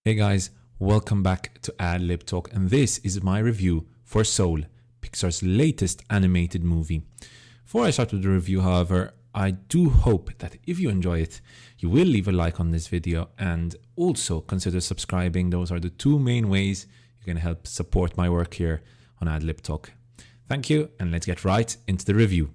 Hey guys, welcome back to Ad Lib Talk, and this is my review for Soul, Pixar's latest animated movie. Before I start with the review, however, I do hope that if you enjoy it, you will leave a like on this video and also consider subscribing. Those are the two main ways you can help support my work here on Ad Lib Talk. Thank you, and let's get right into the review.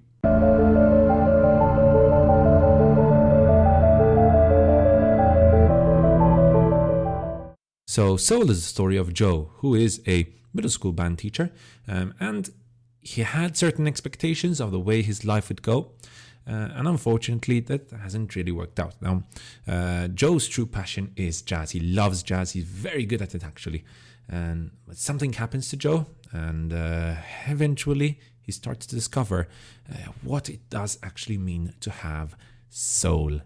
So Soul is the story of Joe, who is a middle school band teacher, and he had certain expectations of the way his life would go, and unfortunately that hasn't really worked out. Now, Joe's true passion is jazz. He loves jazz. He's very good at it, actually. But something happens to Joe, and eventually he starts to discover what it does actually mean to have soul.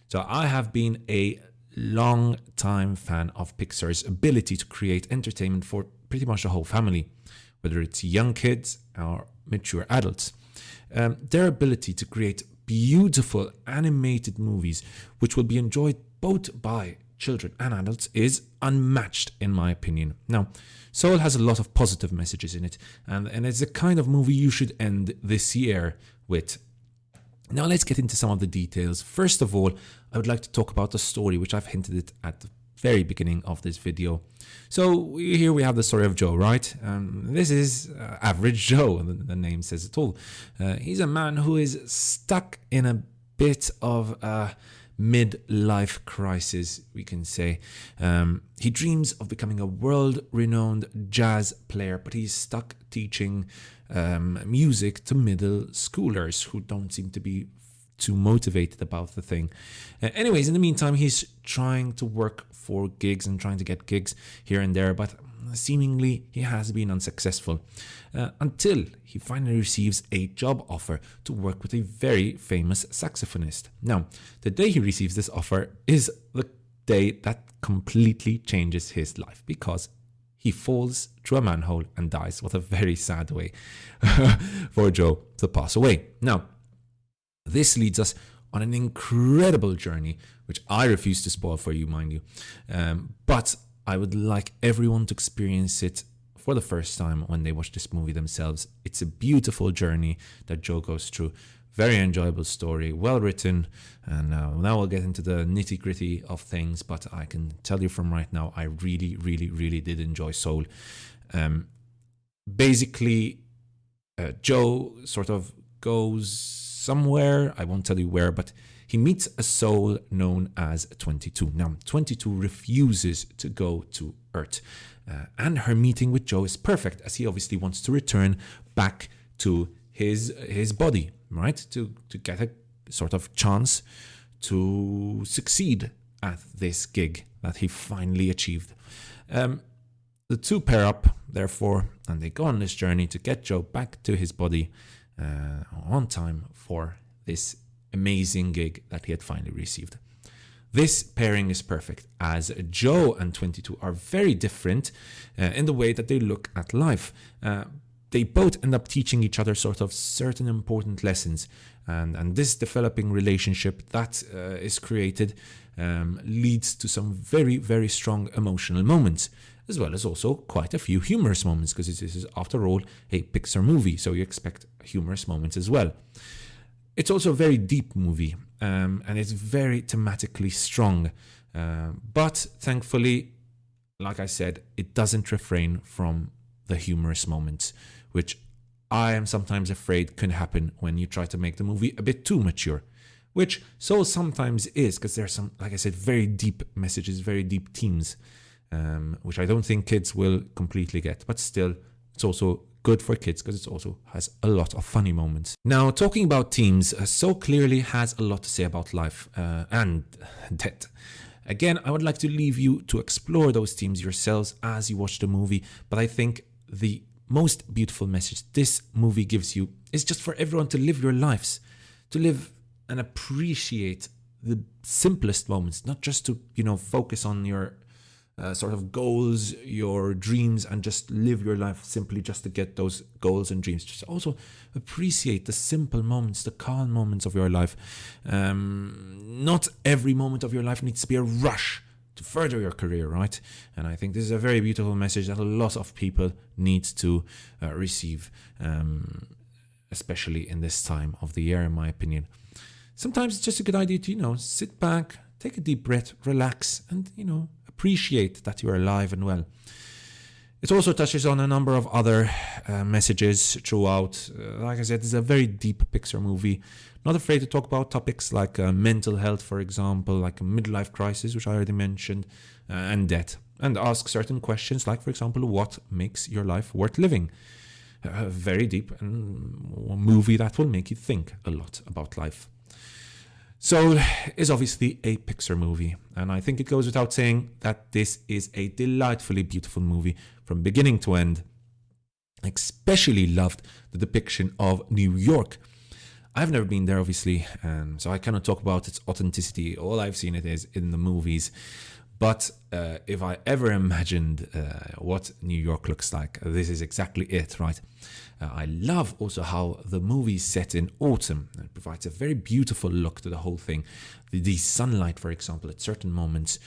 So I have been a long time fan of Pixar's ability to create entertainment for pretty much the whole family, whether it's young kids or mature adults. Their ability to create beautiful animated movies which will be enjoyed both by children and adults is unmatched in my opinion. Now, Soul has a lot of positive messages in it, and it's the kind of movie you should end this year with. Now let's get into some of the details. First of all, I would like to talk about the story, which I've hinted at the very beginning of this video. So here we have the story of Joe, right? This is average Joe, the name says it all. He's a man who is stuck in a bit of a midlife crisis, we can say. He dreams of becoming a world-renowned jazz player, but he's stuck teaching music to middle schoolers who don't seem to be too motivated about the thing. Anyways, in the meantime, he's trying to work for gigs and trying to get gigs here and there, but seemingly he has been unsuccessful until he finally receives a job offer to work with a very famous saxophonist. Now, the day he receives this offer is the day that completely changes his life, because he falls through a manhole and dies. What a very sad way for Joe to pass away. Now, this leads us on an incredible journey, which I refuse to spoil for you, mind you. But I would like everyone to experience it for the first time when they watch this movie themselves. It's a beautiful journey that Joe goes through. Very enjoyable story, well written, and now we'll get into the nitty gritty of things, but I can tell you from right now, I really did enjoy Soul. Basically, Joe sort of goes somewhere, I won't tell you where, but he meets a soul known as 22. Now, 22 refuses to go to Earth, and her meeting with Joe is perfect, as he obviously wants to return back to his body, right? To get a sort of chance to succeed at this gig that he finally achieved. The two pair up, therefore, and they go on this journey to get Joe back to his body on time for this amazing gig that he had finally received. This pairing is perfect, as Joe and 22 are very different in the way that they look at life. They both end up teaching each other sort of certain important lessons, and this developing relationship that is created leads to some very strong emotional moments, as well as also quite a few humorous moments, because this is, after all, a Pixar movie, so you expect humorous moments as well. It's also a very deep movie, and it's very thematically strong, but thankfully, like I said, it doesn't refrain from the humorous moments, which I am sometimes afraid can happen when you try to make the movie a bit too mature, which Soul sometimes is, because there's some, like I said, very deep messages, very deep themes, which I don't think kids will completely get, but still, it's also good for kids because it also has a lot of funny moments. Now, talking about themes, Soul clearly has a lot to say about life and death. Again, I would like to leave you to explore those themes yourselves as you watch the movie, but I think the most beautiful message this movie gives you is just for everyone to live your lives, to live and appreciate the simplest moments, not just to, focus on your sort of goals, your dreams, and just live your life simply just to get those goals and dreams. Just also appreciate the simple moments, the calm moments of your life. Not every moment of your life needs to be a rush to further your career, right? And I think this is a very beautiful message that a lot of people need to receive, especially in this time of the year, in my opinion. Sometimes it's just a good idea to, sit back, take a deep breath, relax, and, appreciate that you're alive and well. It also touches on a number of other messages throughout. Like I said, it's a very deep Pixar movie. Not afraid to talk about topics like mental health, for example, like a midlife crisis, which I already mentioned, and death. And ask certain questions like, for example, what makes your life worth living? A very deep movie that will make you think a lot about life. So it's obviously a Pixar movie, and I think it goes without saying that this is a delightfully beautiful movie from beginning to end. I especially loved the depiction of New York. I've never been there, obviously, so I cannot talk about its authenticity. All I've seen it is in the movies. But if I ever imagined what New York looks like, this is exactly it, right? I love also how the movie is set in autumn. It provides a very beautiful look to the whole thing. The sunlight, for example, at certain moments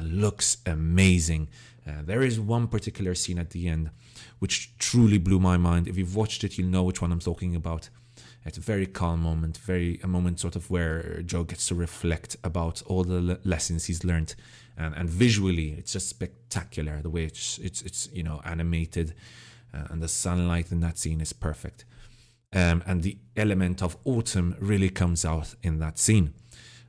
looks amazing. There is one particular scene at the end which truly blew my mind. If you've watched it, you'll know which one I'm talking about. It's a very calm moment, a moment sort of where Joe gets to reflect about all the lessons he's learned. And visually, it's just spectacular. The way it's animated, and the sunlight in that scene is perfect. And the element of autumn really comes out in that scene.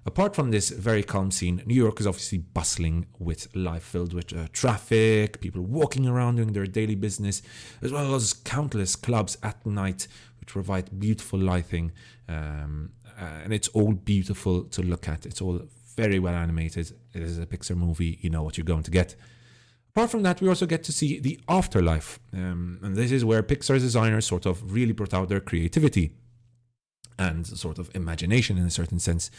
Apart from this very calm scene, New York is obviously bustling with life, filled with traffic, people walking around doing their daily business, as well as countless clubs at night which provide beautiful lighting. And it's all beautiful to look at. It's all very well animated. It is a Pixar movie. You know what you're going to get. Apart from that, we also get to see the afterlife. And this is where Pixar's designers sort of really brought out their creativity and sort of imagination in a certain sense.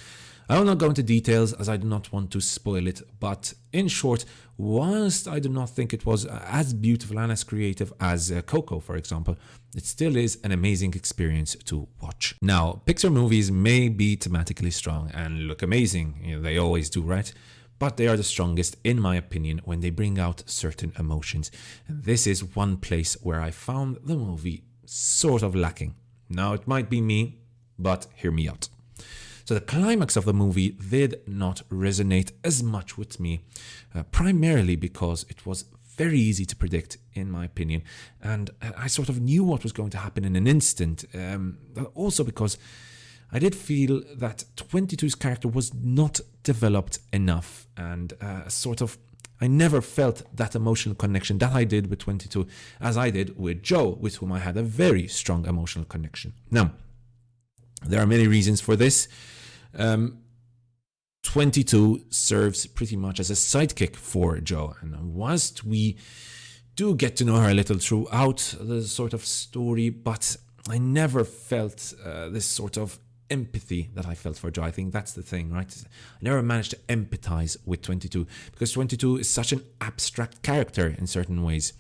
I will not go into details as I do not want to spoil it, but in short, whilst I do not think it was as beautiful and as creative as Coco, for example, it still is an amazing experience to watch. Now, Pixar movies may be thematically strong and look amazing. They always do, right? But they are the strongest, in my opinion, when they bring out certain emotions. And this is one place where I found the movie sort of lacking. Now, it might be me, but hear me out. So the climax of the movie did not resonate as much with me, primarily because it was very easy to predict, in my opinion, and I sort of knew what was going to happen in an instant. Also because I did feel that 22's character was not developed enough, and I never felt that emotional connection that I did with 22 as I did with Joe, with whom I had a very strong emotional connection. Now, there are many reasons for this. 22 serves pretty much as a sidekick for Joe, and whilst we do get to know her a little throughout the sort of story, but I never felt this sort of empathy that I felt for Joe. I think that's the thing, right? I never managed to empathize with 22 because 22 is such an abstract character in certain ways.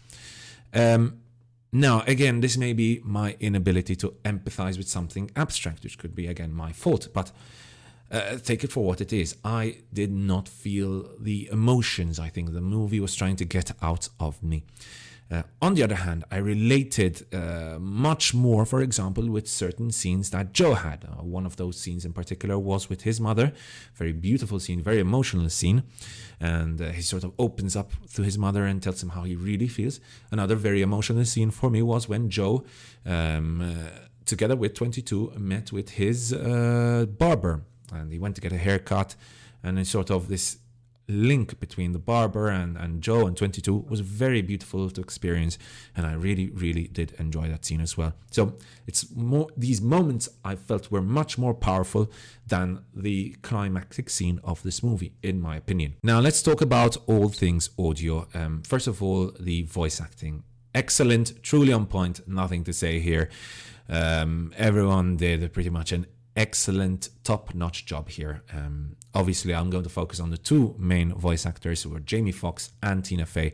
Now, again, this may be my inability to empathize with something abstract, which could be, again, my fault, but take it for what it is. I did not feel the emotions I think the movie was trying to get out of me. On the other hand, I related much more, for example, with certain scenes that Joe had. One of those scenes in particular was with his mother. Very beautiful scene, very emotional scene. And he sort of opens up to his mother and tells him how he really feels. Another very emotional scene for me was when Joe, together with 22, met with his barber. And he went to get a haircut. And it's sort of this link between the barber and Joe and 22 was very beautiful to experience, and I really, really did enjoy that scene as well. So it's more, these moments I felt were much more powerful than the climactic scene of this movie, in my opinion. Now let's talk about all things audio. First of all, the voice acting. Excellent, truly on point, nothing to say here. Everyone did pretty much an excellent, top-notch job here. Obviously, I'm going to focus on the two main voice actors, who were Jamie Foxx and Tina Fey.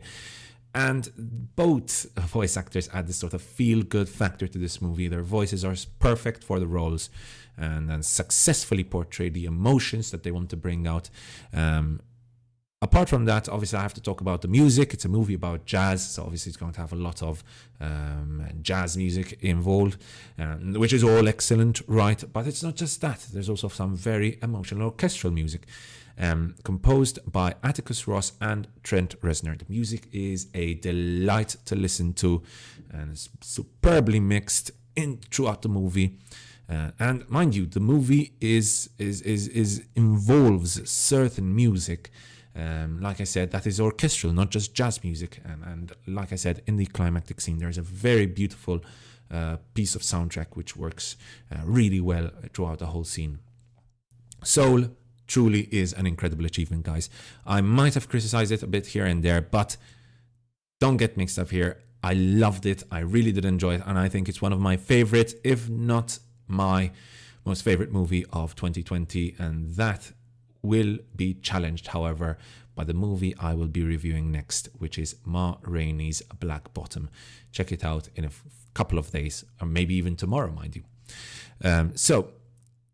And both voice actors add this sort of feel-good factor to this movie. Their voices are perfect for the roles and successfully portray the emotions that they want to bring out. Apart from that, obviously I have to talk about the music. It's a movie about jazz, so obviously it's going to have a lot of jazz music involved, which is all excellent, right? But it's not just that. There's also some very emotional orchestral music composed by Atticus Ross and Trent Reznor. The music is a delight to listen to, and it's superbly mixed in throughout the movie. And mind you, the movie is involves certain music. Like I said, that is orchestral, not just jazz music. And like I said, in the climactic scene, there's a very beautiful piece of soundtrack which works really well throughout the whole scene. Soul truly is an incredible achievement, guys. I might have criticized it a bit here and there, but don't get mixed up here. I loved it. I really did enjoy it. And I think it's one of my favorite, if not my most favorite movie of 2020. And that will be challenged, however, by the movie I will be reviewing next, which is Ma Rainey's Black Bottom. Check it out in a couple of days, or maybe even tomorrow, mind you. So,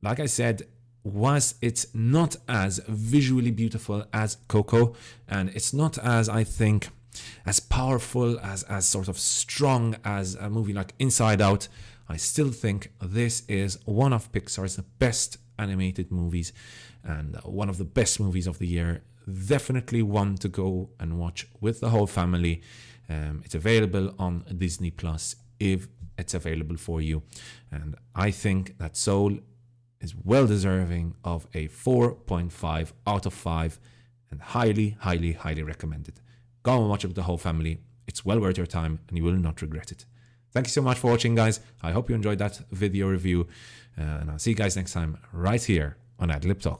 like I said, was it not as visually beautiful as Coco, and it's not as, I think, as powerful, as sort of strong as a movie like Inside Out, I still think this is one of Pixar's best animated movies and one of the best movies of the year. Definitely one to go and watch with the whole family. It's available on Disney Plus if it's available for you. And I think that Soul is well deserving of a 4.5 out of 5 and highly, highly, highly recommended. Go and watch it with the whole family. It's well worth your time and you will not regret it. Thank you so much for watching, guys. I hope you enjoyed that video review. And I'll see you guys next time right here on Adlib Talk.